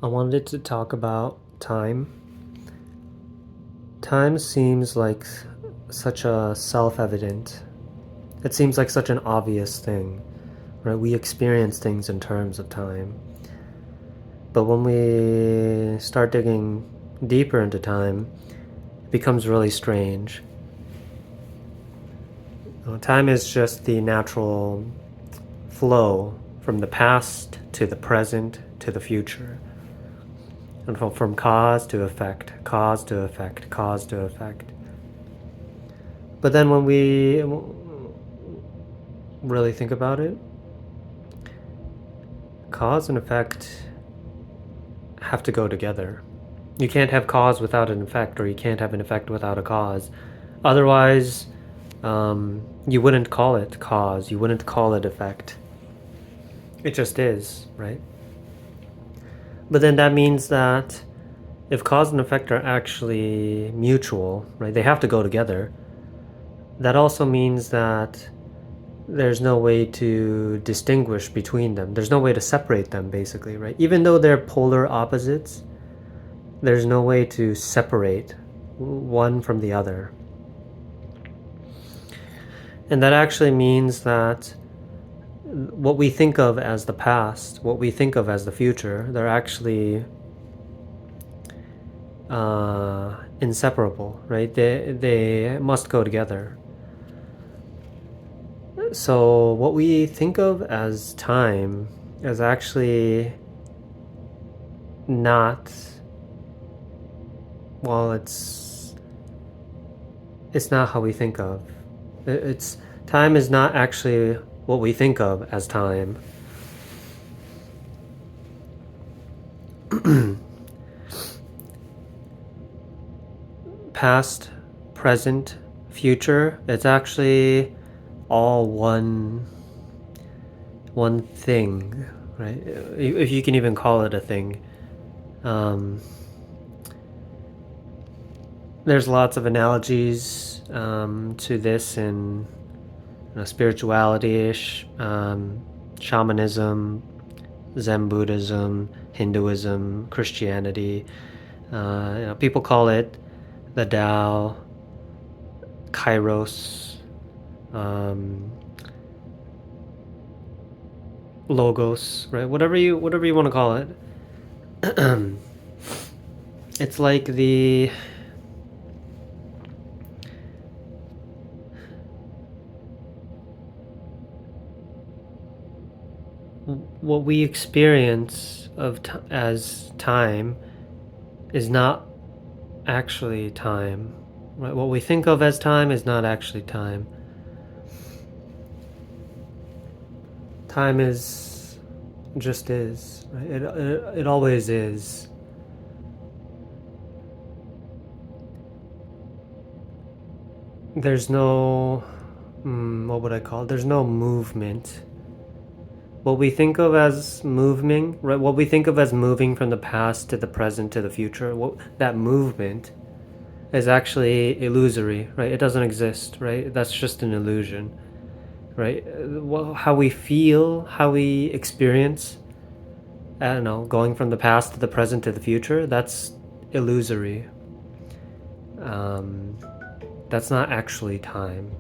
I wanted to talk about time. Time seems like such a self-evident. It seems like such an obvious thing, right? We experience things in terms of time. But when we start digging deeper into time, it becomes really strange. Time is just the natural flow from the past to the present to the future. And from cause to effect, cause to effect, cause to effect. But then when we really think about it, cause and effect have to go together. You can't have cause without an effect, or you can't have an effect without a cause. Otherwise, you wouldn't call it cause, you wouldn't call it effect. It just is, right? But then that means that if cause and effect are actually mutual, right, they have to go together, that also means that there's no way to distinguish between them. There's no way to separate them, basically, right? Even though they're polar opposites, there's no way to separate one from the other. And that actually means that what we think of as the past, what we think of as the future, they're actually inseparable, right? They must go together. So what we think of as time is actually not, well, it's not how we think of. It's time is not actually what we think of as time. Past, present, future, it's actually all one thing, right? If you can even call it a thing. There's lots of analogies to this in spirituality, shamanism, Zen Buddhism, Hinduism, Christianity. People call it the Tao, Kairos, Logos, right? Whatever you want to call it. It's like what we experience as time is not actually time. Right? What we think of as time is not actually time. Time just is. Right? It always is. There's no, what would I call it? There's no movement. What we think of as moving, right? What we think of as moving from the past to the present to the future, that movement is actually illusory, right? It doesn't exist, right? That's just an illusion, right? How we feel, how we experience, I don't know, going from the past to the present to the future, that's illusory. That's not actually time.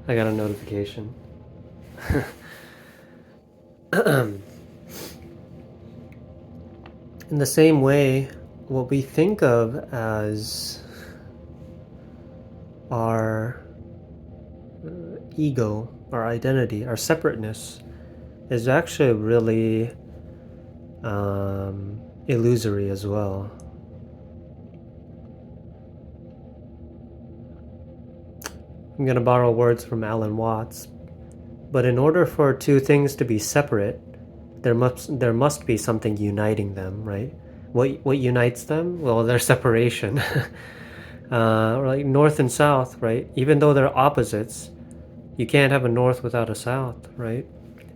I got a notification. In the same way, what we think of as our ego, our identity, our separateness, is actually really illusory as well. I'm going to borrow words from Alan Watts, but in order for two things to be separate, there must be something uniting them, right? What unites them? Well, their separation. Like north and south, right? Even though they're opposites, you can't have a north without a south, right?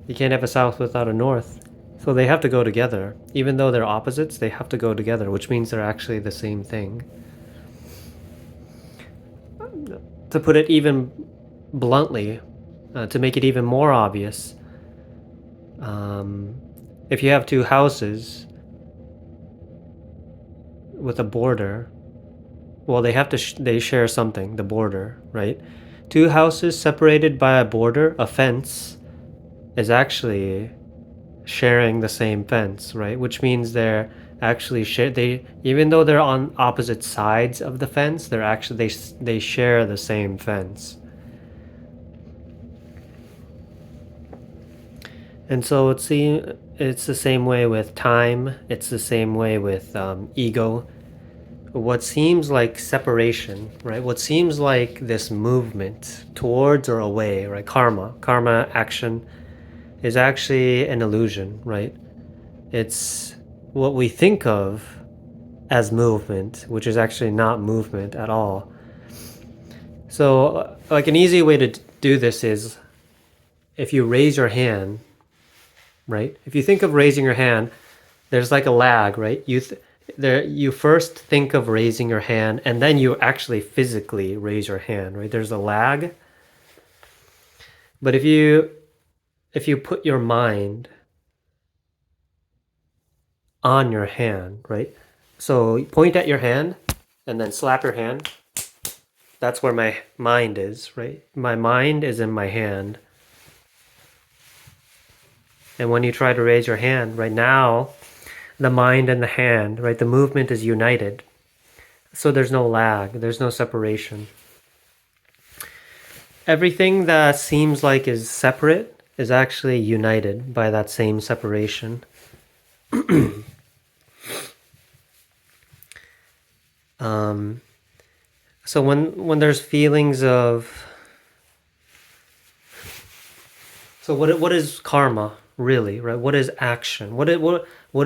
You can't have a south without a north. So they have to go together. Even though they're opposites, they have to go together, which means they're actually the same thing. To put it even bluntly, to make it even more obvious, if you have two houses, with a border, well, they have to they share something, the border, right? Two houses separated by a border, a fence, is actually sharing the same fence, right? Which means they're actually they, even though they're on opposite sides of the fence, they're actually they share the same fence. And so it's the same way with time. It's the same way with ego. What seems like separation, right? What seems like this movement towards or away, right? Karma action is actually an illusion, right? It's what we think of as movement, which is actually not movement at all. So, like, an easy way to do this is if you raise your hand, right? If you think of raising your hand, there's like a lag, right? You first think of raising your hand, and then you actually physically raise your hand, right? There's a lag. But if you put your mind on your hand, right? So point at your hand and then slap your hand. That's where my mind is, right? My mind is in my hand. And when you try to raise your hand, right now, the mind and the hand, right? The movement is united. So there's no lag, there's no separation. Everything that seems like is separate is actually united by that same separation. So when there's feelings of, so what is karma really, right? What is action? What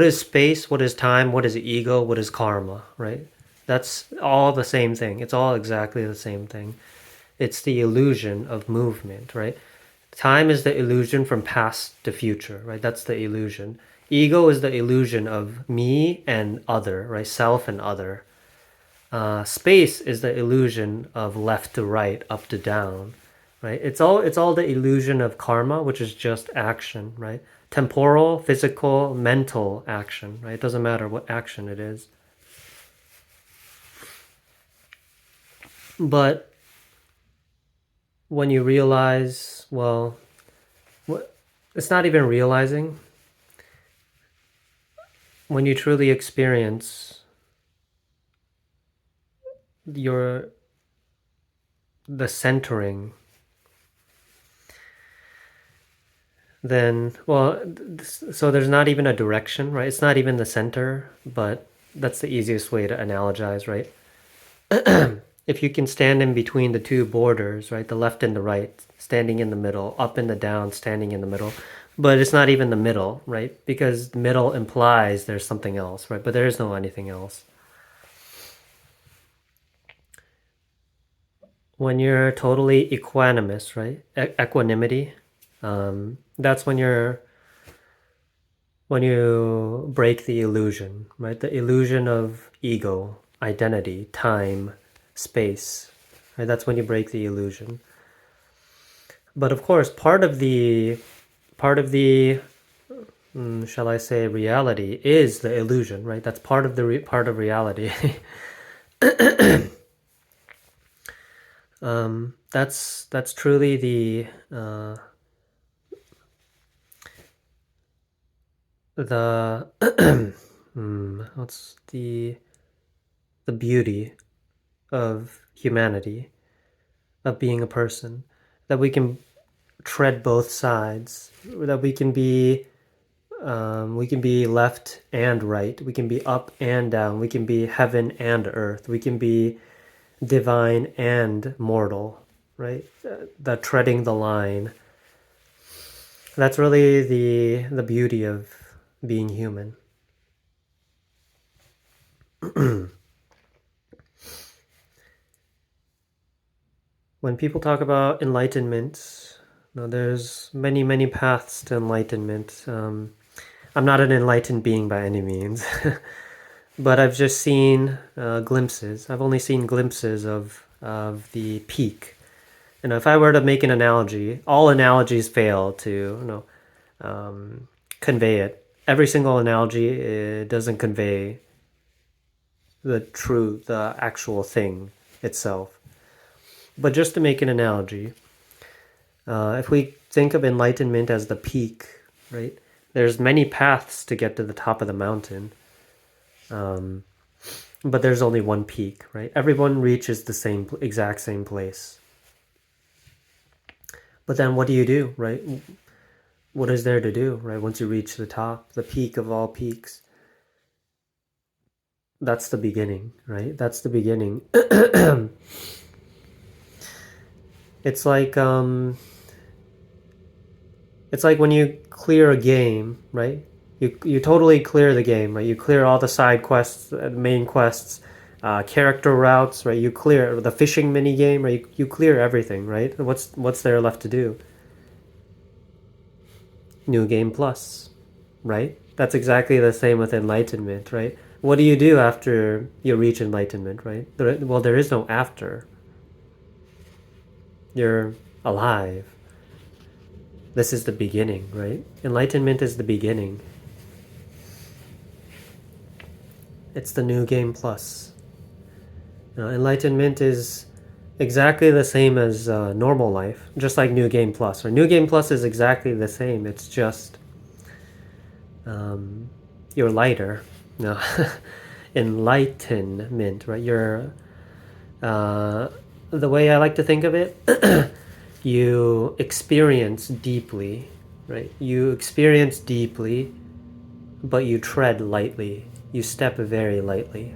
is space? What is time? What is ego? What is karma, right? That's all the same thing. It's all exactly the same thing. It's the illusion of movement, right? Time is the illusion from past to future, right? That's the illusion. Ego is the illusion of me and other, right? Self and other. Space is the illusion of left to right, up to down, right? It's all the illusion of karma, which is just action, right? Temporal, physical, mental action, right? It doesn't matter what action it is. But when you realize, well, it's not even realizing. When you truly experience the centering, then, well, so there's not even a direction, right? It's not even the center, but that's the easiest way to analogize, right? If you can stand in between the two borders, right, the left and the right, standing in the middle, up and the down, standing in the middle, but it's not even the middle, right? Because the middle implies there's something else, right? But there is no anything else. When you're totally equanimous, right? Equanimity, that's when you break the illusion, right? The illusion of ego, identity, time, space, right? That's when you break the illusion. But of course, part of the shall I say, reality is the illusion, right? That's part of the part of reality. That's truly the what's the beauty of humanity, of being a person, that we can tread both sides, that we can be left and right, we can be up and down, we can be heaven and earth, we can be divine and mortal, right? The treading the line. That's really the beauty of being human. When people talk about enlightenment, there's many paths to enlightenment. I'm not an enlightened being by any means, but I've just seen glimpses. I've only seen glimpses of the peak. And if I were to make an analogy, all analogies fail to convey it. Every single analogy doesn't convey the actual thing itself. But just to make an analogy, if we think of enlightenment as the peak, right? There's many paths to get to the top of the mountain, but there's only one peak, right? Everyone reaches the exact same place. But then what do you do, right? What is there to do, right? Once you reach the top, the peak of all peaks, that's the beginning, right? That's the beginning. It's like when you clear a game, right? You totally clear the game, right? You clear all the side quests, main quests, character routes, right? You clear the fishing mini game, right? You clear everything, right? What's there left to do? New game plus, right? That's exactly the same with enlightenment, right? What do you do after you reach enlightenment, right? Well, there is no after. You're alive. This is the beginning, right? Enlightenment is the beginning. It's the new game plus. Enlightenment is exactly the same as normal life, just like new game plus. Or new game plus is exactly the same. It's just you're lighter. No, enlightenment, right? You're the way I like to think of it. You experience deeply, right? You experience deeply, but you tread lightly. You step very lightly